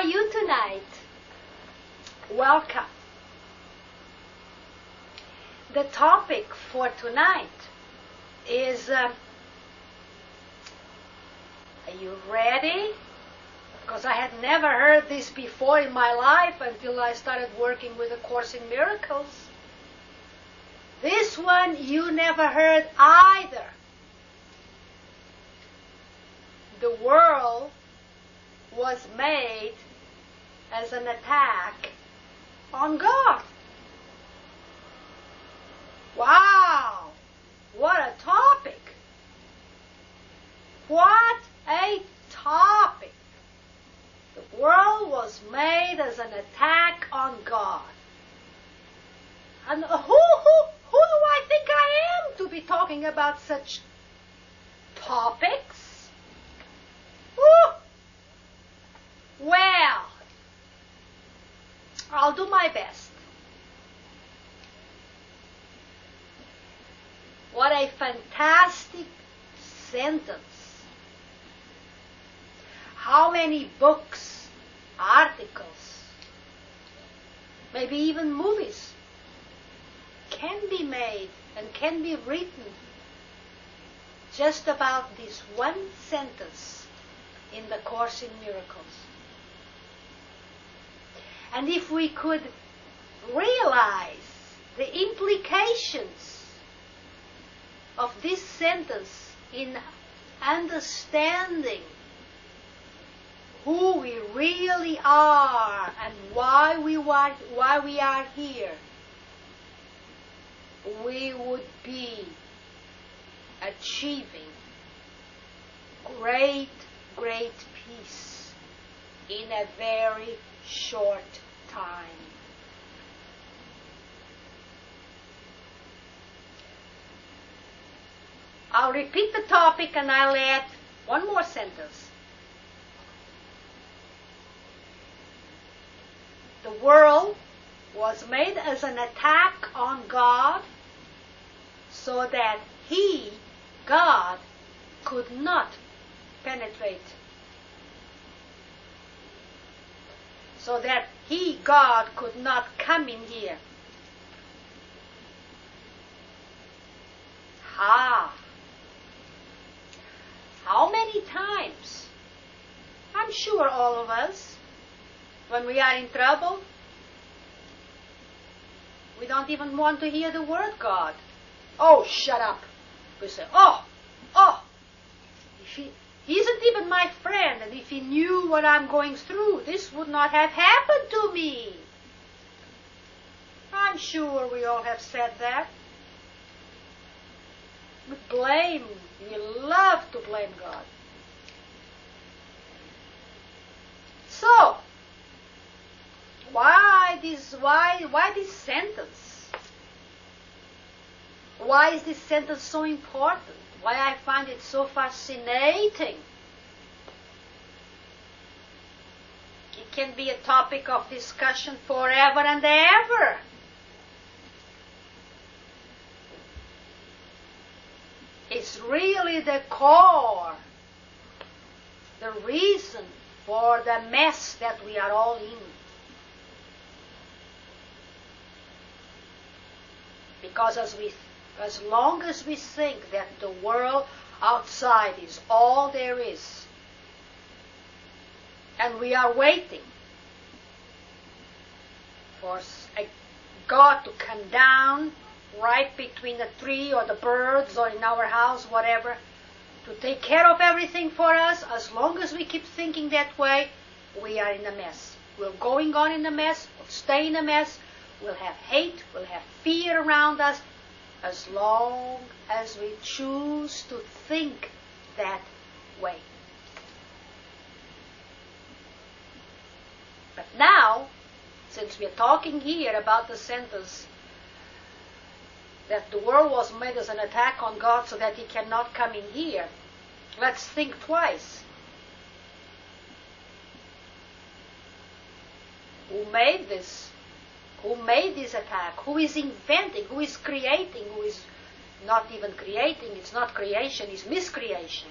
are you tonight? Welcome. The topic for tonight is, are you ready? Because I had never heard this before in my life until I started working with A Course in Miracles. This one you never heard either. The world was made as an attack on God. Wow! What a topic! What a topic! The world was made as an attack on God. And who do I think I am to be talking about such topics? Woo! Well, I'll do my best. What a fantastic sentence. How many books, articles, maybe even movies can be made and can be written just about this one sentence in the Course in Miracles. And if we could realize the implications of this sentence in understanding who we really are and why we are here, we would be achieving great peace in a very short time. I'll repeat the topic and I'll add one more sentence. The world was made as an attack on God so that He, God, could not penetrate. So that He, God, could not come in here. How many times? I'm sure all of us, when we are in trouble, we don't even want to hear the word God. Oh, shut up. We say, if he isn't even my friend, and if he knew what I'm going through, this would not have happened to me. I'm sure we all have said that. We blame, we love to blame God. So, why this sentence? Why is this sentence so important? Why I find it so fascinating? It can be a topic of discussion forever and ever. It's really the core, the reason for the mess that we are all in. Because as long as we think that the world outside is all there is, and we are waiting for a God to come down right between the tree or the birds or in our house, whatever, to take care of everything for us, as long as we keep thinking that way, we are in a mess. We're going on in a mess, we'll stay in a mess, we'll have hate, we'll have fear around us, as long as we choose to think that way. But now, since we're talking here about the sentence that the world was made as an attack on God so that He cannot come in here, let's think twice. Who made this? Who made this attack? Who is inventing? Who is creating? Who is not even creating? It's not creation, it's miscreation.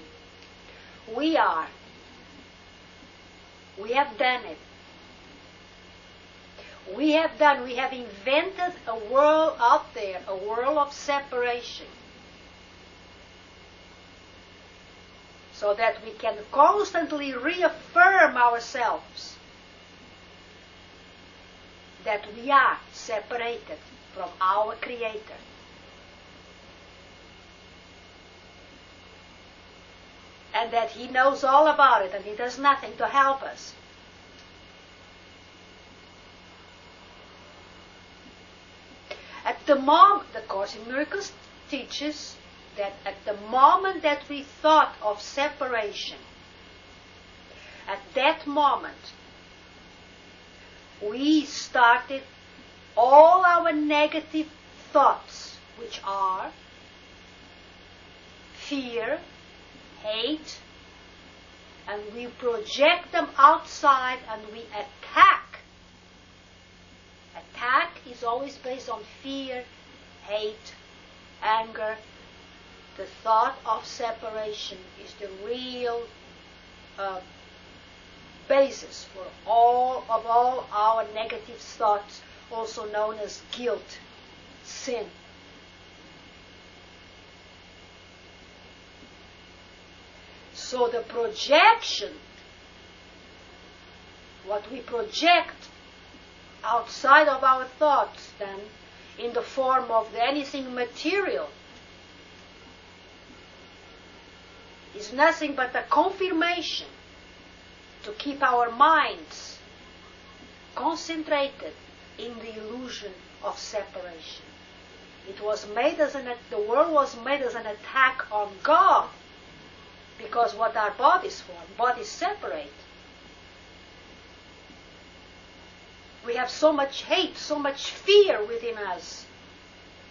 We are. We have done it. We have invented a world out there, a world of separation, so that we can constantly reaffirm ourselves that we are separated from our Creator. And that He knows all about it and He does nothing to help us. The Course in Miracles teaches that at the moment that we thought of separation, at that moment, we started all our negative thoughts, which are fear, hate, and we project them outside and we attack. Attack is always based on fear, hate, anger. The thought of separation is the real basis for all our negative thoughts, also known as guilt, sin. So the projection, what we project outside of our thoughts then, in the form of anything material, is nothing but a confirmation to keep our minds concentrated in the illusion of separation. The world was made as an attack on God, because what are bodies for? Bodies separate. We have so much hate, so much fear within us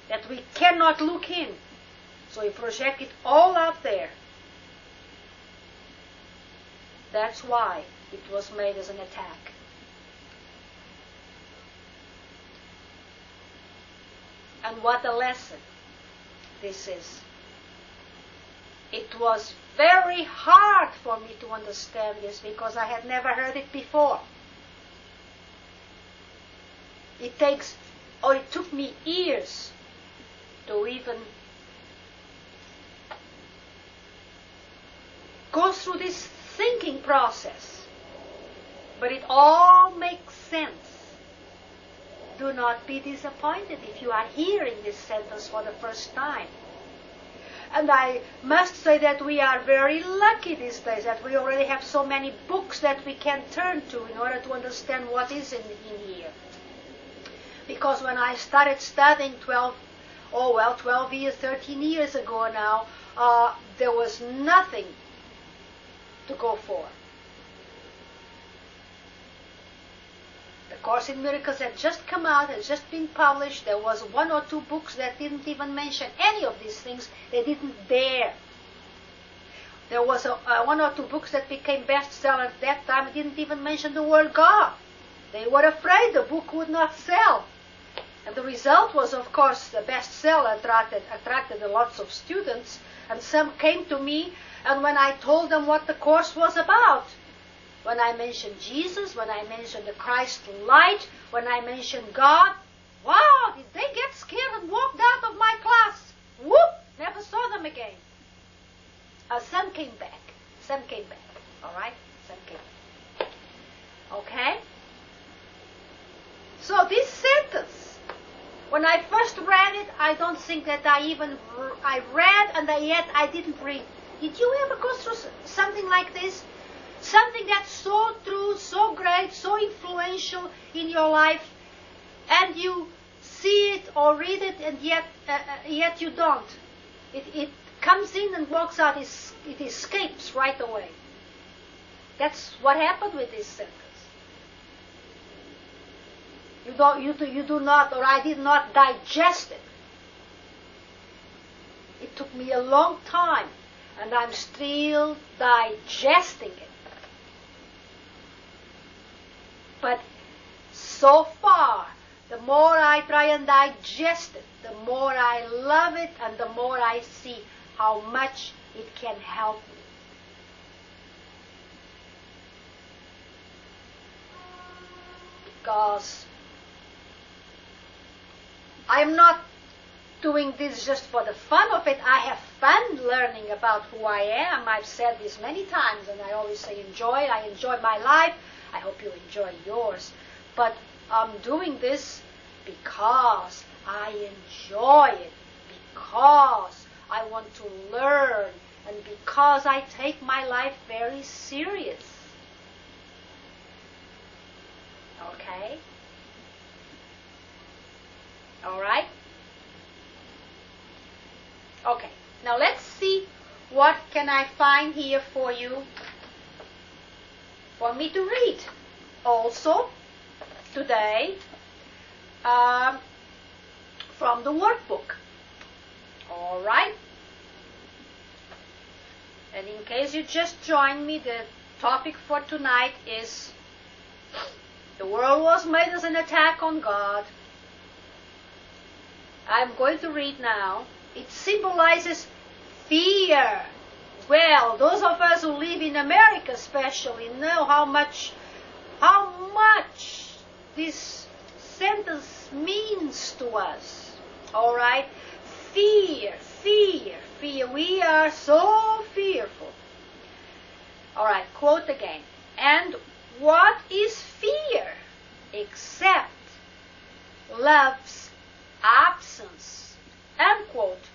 that we cannot look in. So we project it all out there. That's why it was made as an attack. And what a lesson this is. It was very hard for me to understand this because I had never heard it before. It took me years to even go through this thinking process. But it all makes sense. Do not be disappointed if you are hearing this sentence for the first time. And I must say that we are very lucky these days that we already have so many books that we can turn to in order to understand what is in here. Because when I started studying 12 years, 13 years ago now, there was nothing to go for. The Course in Miracles had just come out, had just been published. There was 1 or 2 books that didn't even mention any of these things. They didn't dare. There was 1 or 2 books that became bestseller at that time and didn't even mention the word God. They were afraid the book would not sell. And the result was, of course, the bestseller attracted lots of students, and some came to me, and when I told them what the Course was about, when I mentioned Jesus, when I mentioned the Christ light, when I mentioned God, wow, did they get scared and walked out of my class? Whoop! Never saw them again. Some came back. All right? Some came back. Okay? So this sentence, when I first read it, I don't think that I read and yet I didn't read. Did you ever go through something like this? Something that's so true, so great, so influential in your life, and you see it or read it, and yet you don't. It comes in and walks out. It escapes right away. That's what happened with this sentence. You do not, or I did not digest it. It took me a long time, and I'm still digesting it. But so far, the more I try and digest it, the more I love it, and the more I see how much it can help me. Because I'm not doing this just for the fun of it. I have fun learning about who I am. I've said this many times, and I always say enjoy. I enjoy my life. I hope you enjoy yours. But I'm doing this because I enjoy it, because I want to learn, and because I take my life very serious. Okay? All right? Okay. Now let's see what can I find here for you, for me to read. Also, today, from the workbook. All right? And in case you just joined me, the topic for tonight is the world was made as an attack on God. I'm going to read now. It symbolizes fear. Well, those of us who live in America especially know how much this sentence means to us. All right? Fear, fear, fear. We are so fearful. All right, quote again. And what is fear except love's absence? End quote.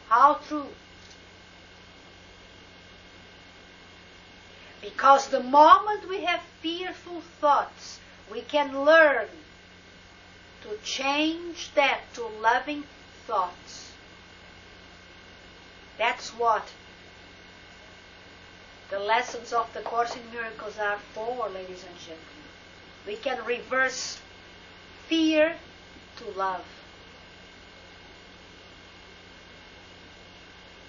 How true. Because the moment we have fearful thoughts, we can learn to change that to loving thoughts. That's what the lessons of the Course in Miracles are for, ladies and gentlemen. We can reverse fear to love.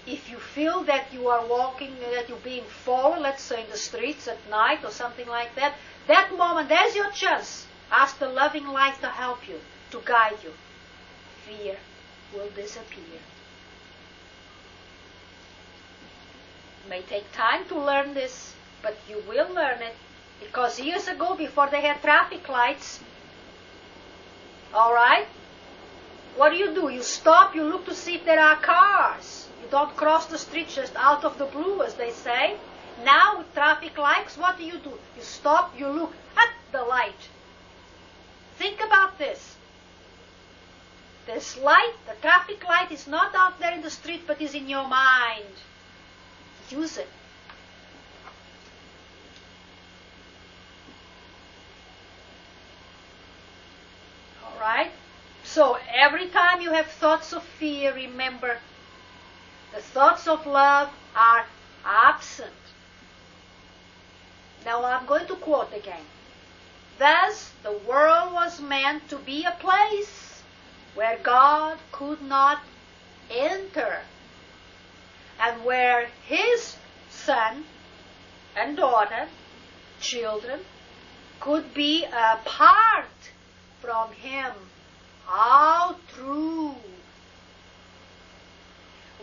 If you feel that you are walking, that you're being followed, let's say in the streets at night or something like that, that moment, there's your chance. Ask the loving light to help you, to guide you. Fear will disappear. It may take time to learn this, but you will learn it. Because years ago, before they had traffic lights, all right, what do? You stop, you look to see if there are cars. You don't cross the street just out of the blue, as they say. Now, with traffic lights, what do? You stop, you look at the light. Think about this. This light, the traffic light, is not out there in the street, but is in your mind. Use it. All right? So, every time you have thoughts of fear, remember, the thoughts of love are absent. Now I'm going to quote again. Thus, the world was meant to be a place where God could not enter, and where His son and daughter, children, could be apart from Him. How true!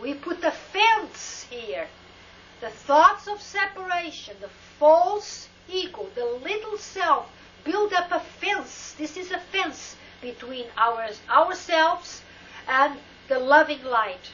We put a fence here. The thoughts of separation, the false ego, the little self, build up a fence. This is a fence between ourselves and the loving light.